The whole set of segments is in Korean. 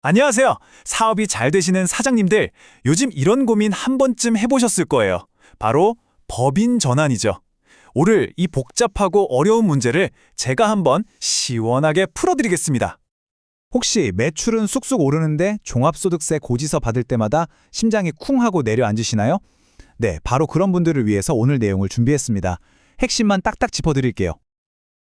안녕하세요. 사업이 잘 되시는 사장님들, 요즘 이런 고민 한 번쯤 해보셨을 거예요. 바로 법인 전환이죠. 오늘 이 복잡하고 어려운 문제를 제가 한번 시원하게 풀어드리겠습니다. 혹시 매출은 쑥쑥 오르는데 종합소득세 고지서 받을 때마다 심장이 쿵 하고 내려앉으시나요? 네, 바로 그런 분들을 위해서 오늘 내용을 준비했습니다. 핵심만 딱딱 짚어드릴게요.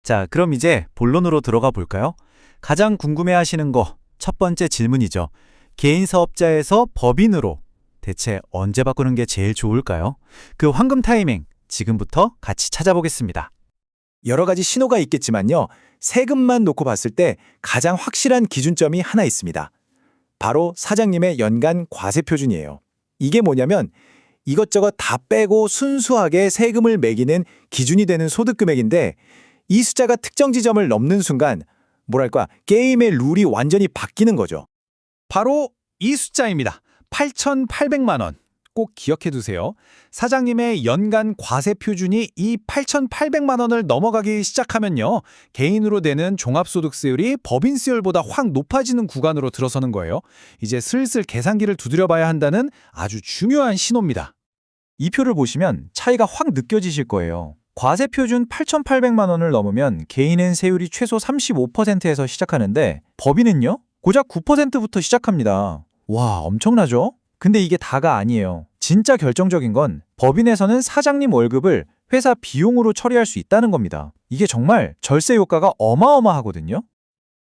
자, 그럼 이제 본론으로 들어가 볼까요? 가장 궁금해하시는 거, 첫 번째 질문이죠. 개인 사업자에서 법인으로 대체 언제 바꾸는 게 제일 좋을까요? 그 황금 타이밍, 지금부터 같이 찾아보겠습니다. 여러 가지 신호가 있겠지만요. 세금만 놓고 봤을 때 가장 확실한 기준점이 하나 있습니다. 바로 사장님의 연간 과세 표준이에요. 이게 뭐냐면 이것저것 다 빼고 순수하게 세금을 매기는 기준이 되는 소득 금액인데 이 숫자가 특정 지점을 넘는 순간 뭐랄까 게임의 룰이 완전히 바뀌는 거죠. 바로 이 숫자입니다. 8,800만 원. 꼭 기억해 두세요. 사장님의 연간 과세 표준이 이 8,800만 원을 넘어가기 시작하면요. 개인으로 내는 종합소득세율이 법인세율보다 확 높아지는 구간으로 들어서는 거예요. 이제 슬슬 계산기를 두드려봐야 한다는 아주 중요한 신호입니다. 이 표를 보시면 차이가 확 느껴지실 거예요. 과세 표준 8,800만 원을 넘으면 개인은 세율이 최소 35%에서 시작하는데 법인은요? 고작 9%부터 시작합니다. 와, 엄청나죠? 근데 이게 다가 아니에요. 진짜 결정적인 건 법인에서는 사장님 월급을 회사 비용으로 처리할 수 있다는 겁니다. 이게 정말 절세 효과가 어마어마하거든요.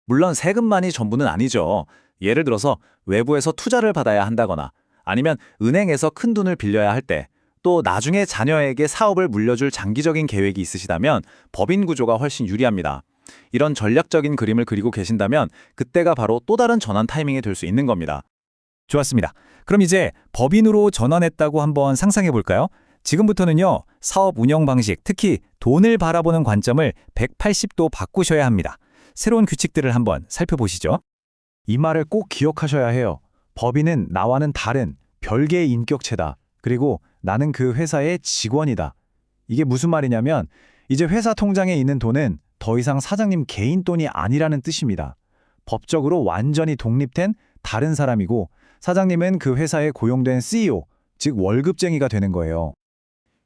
물론 세금만이 전부는 아니죠. 예를 들어서 외부에서 투자를 받아야 한다거나 아니면 은행에서 큰 돈을 빌려야 할 때, 또 나중에 자녀에게 사업을 물려줄 장기적인 계획이 있으시다면 법인 구조가 훨씬 유리합니다. 이런 전략적인 그림을 그리고 계신다면 그때가 바로 또 다른 전환 타이밍이 될 수 있는 겁니다. 좋았습니다. 그럼 이제 법인으로 전환했다고 한번 상상해 볼까요? 지금부터는요, 사업 운영 방식, 특히 돈을 바라보는 관점을 180도 바꾸셔야 합니다. 새로운 규칙들을 한번 살펴보시죠. 이 말을 꼭 기억하셔야 해요. 법인은 나와는 다른 별개의 인격체다. 그리고 나는 그 회사의 직원이다. 이게 무슨 말이냐면 이제 회사 통장에 있는 돈은 더 이상 사장님 개인 돈이 아니라는 뜻입니다. 법적으로 완전히 독립된 다른 사람이고 사장님은 그 회사에 고용된 CEO, 즉 월급쟁이가 되는 거예요.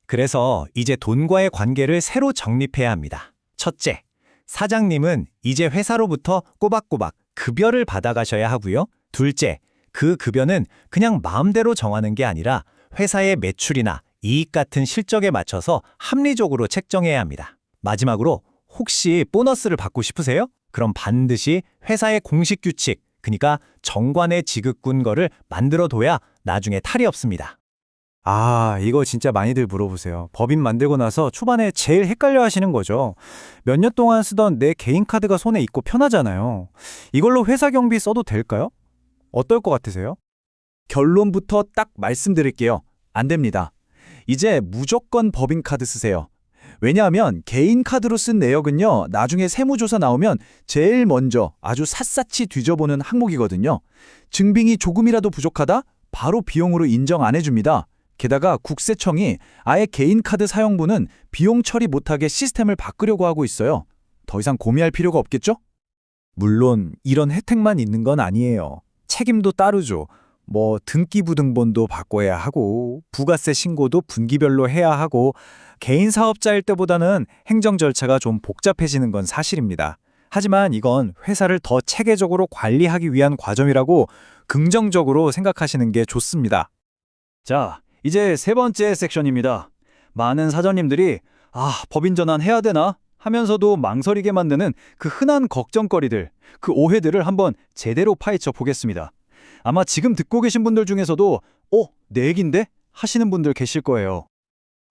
그래서 이제 돈과의 관계를 새로 정립해야 합니다. 첫째, 사장님은 이제 회사로부터 꼬박꼬박 급여를 받아가셔야 하고요. 둘째, 그 급여는 그냥 마음대로 정하는 게 아니라 회사의 매출이나 이익 같은 실적에 맞춰서 합리적으로 책정해야 합니다. 마지막으로 혹시 보너스를 받고 싶으세요? 그럼 반드시 회사의 공식 규칙, 그러니까 정관의 지급군거를 만들어둬야 나중에 탈이 없습니다. 아, 이거 진짜 많이들 물어보세요. 법인 만들고 나서 초반에 제일 헷갈려 하시는 거죠. 몇 년 동안 쓰던 내 개인 카드가 손에 있고 편하잖아요. 이걸로 회사 경비 써도 될까요? 어떨 것 같으세요? 결론부터 딱 말씀드릴게요. 안 됩니다. 이제 무조건 법인 카드 쓰세요. 왜냐하면 개인 카드로 쓴 내역은요, 나중에 세무조사 나오면 제일 먼저 아주 샅샅이 뒤져보는 항목이거든요. 증빙이 조금이라도 부족하다? 바로 비용으로 인정 안 해줍니다. 게다가 국세청이 아예 개인 카드 사용분은 비용 처리 못하게 시스템을 바꾸려고 하고 있어요. 더 이상 고민할 필요가 없겠죠? 물론 이런 혜택만 있는 건 아니에요. 책임도 따르죠. 등기부등본도 바꿔야 하고 부가세 신고도 분기별로 해야 하고 개인 사업자일 때보다는 행정 절차가 좀 복잡해지는 건 사실입니다. 하지만 이건 회사를 더 체계적으로 관리하기 위한 과정이라고 긍정적으로 생각하시는 게 좋습니다. 자, 이제 세 번째 섹션입니다. 많은 사장님들이 법인 전환 해야 되나? 하면서도 망설이게 만드는 그 흔한 걱정거리들, 그 오해들을 한번 제대로 파헤쳐 보겠습니다. 아마 지금 듣고 계신 분들 중에서도 내 얘긴데? 하시는 분들 계실 거예요.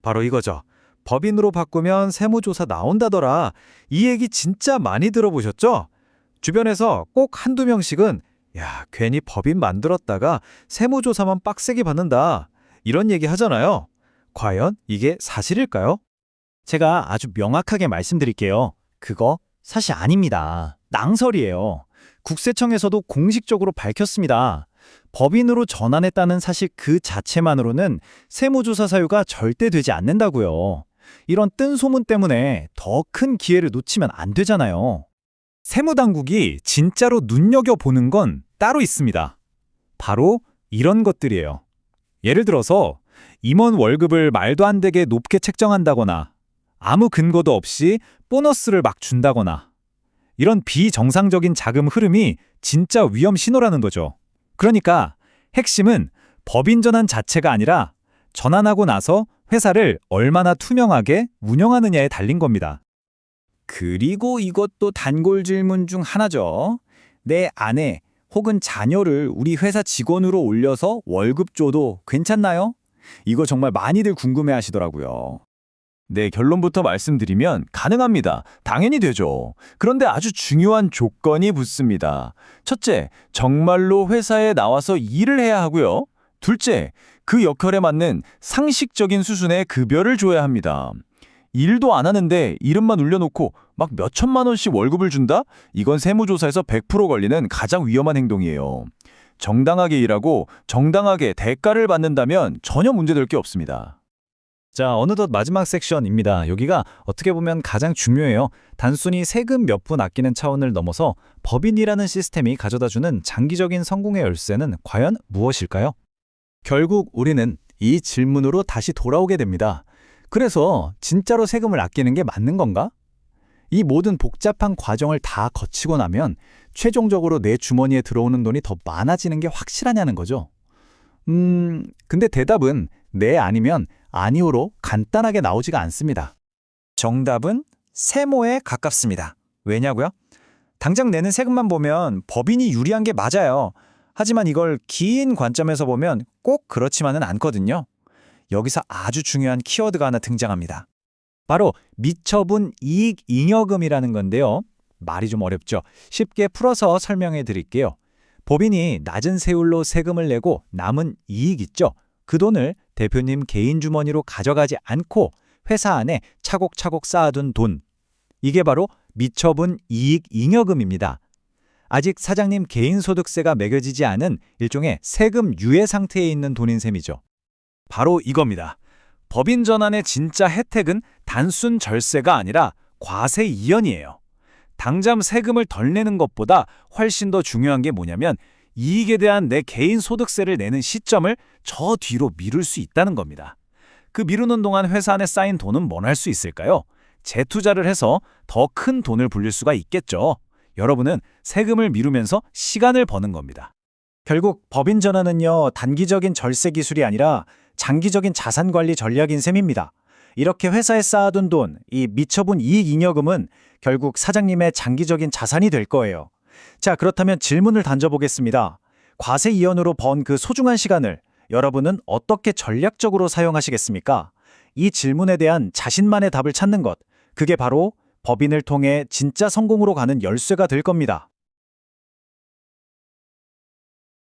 바로 이거죠. 법인으로 바꾸면 세무조사 나온다더라. 이 얘기 진짜 많이 들어보셨죠? 주변에서 꼭 한두 명씩은 괜히 법인 만들었다가 세무조사만 빡세게 받는다. 이런 얘기 하잖아요. 과연 이게 사실일까요? 제가 아주 명확하게 말씀드릴게요. 그거 사실 아닙니다. 낭설이에요. 국세청에서도 공식적으로 밝혔습니다. 법인으로 전환했다는 사실 그 자체만으로는 세무조사 사유가 절대 되지 않는다고요. 이런 뜬 소문 때문에 더 큰 기회를 놓치면 안 되잖아요. 세무당국이 진짜로 눈여겨보는 건 따로 있습니다. 바로 이런 것들이에요. 예를 들어서 임원 월급을 말도 안 되게 높게 책정한다거나 아무 근거도 없이 보너스를 막 준다거나 이런 비정상적인 자금 흐름이 진짜 위험 신호라는 거죠. 그러니까 핵심은 법인 전환 자체가 아니라 전환하고 나서 회사를 얼마나 투명하게 운영하느냐에 달린 겁니다. 그리고 이것도 단골 질문 중 하나죠. 내 아내 혹은 자녀를 우리 회사 직원으로 올려서 월급 줘도 괜찮나요? 이거 정말 많이들 궁금해 하시더라고요. 네, 결론부터 말씀드리면 가능합니다. 당연히 되죠. 그런데 아주 중요한 조건이 붙습니다. 첫째, 정말로 회사에 나와서 일을 해야 하고요. 둘째, 그 역할에 맞는 상식적인 수준의 급여를 줘야 합니다. 일도 안 하는데 이름만 울려놓고 막 몇천만 원씩 월급을 준다? 이건 세무조사에서 100% 걸리는 가장 위험한 행동이에요. 정당하게 일하고 정당하게 대가를 받는다면 전혀 문제될 게 없습니다. 자, 어느덧 마지막 섹션입니다. 여기가 어떻게 보면 가장 중요해요. 단순히 세금 몇 푼 아끼는 차원을 넘어서 법인이라는 시스템이 가져다주는 장기적인 성공의 열쇠는 과연 무엇일까요? 결국 우리는 이 질문으로 다시 돌아오게 됩니다. 그래서 진짜로 세금을 아끼는 게 맞는 건가? 이 모든 복잡한 과정을 다 거치고 나면 최종적으로 내 주머니에 들어오는 돈이 더 많아지는 게 확실하냐는 거죠. 근데 대답은 네 아니면 아니오로 간단하게 나오지가 않습니다. 정답은 세모에 가깝습니다. 왜냐고요? 당장 내는 세금만 보면 법인이 유리한 게 맞아요. 하지만 이걸 긴 관점에서 보면 꼭 그렇지만은 않거든요. 여기서 아주 중요한 키워드가 하나 등장합니다. 바로 미처분 이익 잉여금이라는 건데요. 말이 좀 어렵죠. 쉽게 풀어서 설명해 드릴게요. 법인이 낮은 세율로 세금을 내고 남은 이익 있죠. 그 돈을 대표님 개인 주머니로 가져가지 않고 회사 안에 차곡차곡 쌓아둔 돈. 이게 바로 미처분 이익 잉여금입니다. 아직 사장님 개인소득세가 매겨지지 않은 일종의 세금 유예 상태에 있는 돈인 셈이죠. 바로 이겁니다. 법인 전환의 진짜 혜택은 단순 절세가 아니라 과세 이연이에요. 당장 세금을 덜 내는 것보다 훨씬 더 중요한 게 뭐냐면 이익에 대한 내 개인 소득세를 내는 시점을 저 뒤로 미룰 수 있다는 겁니다. 그 미루는 동안 회사 안에 쌓인 돈은 뭘 할 수 있을까요? 재투자를 해서 더 큰 돈을 불릴 수가 있겠죠. 여러분은 세금을 미루면서 시간을 버는 겁니다. 결국 법인 전환은요, 단기적인 절세 기술이 아니라 장기적인 자산 관리 전략인 셈입니다. 이렇게 회사에 쌓아둔 돈, 이 미처분 이익 잉여금은 결국 사장님의 장기적인 자산이 될 거예요. 자, 그렇다면 질문을 던져보겠습니다. 과세 이연으로 번 그 소중한 시간을 여러분은 어떻게 전략적으로 사용하시겠습니까? 이 질문에 대한 자신만의 답을 찾는 것, 그게 바로 법인을 통해 진짜 성공으로 가는 열쇠가 될 겁니다.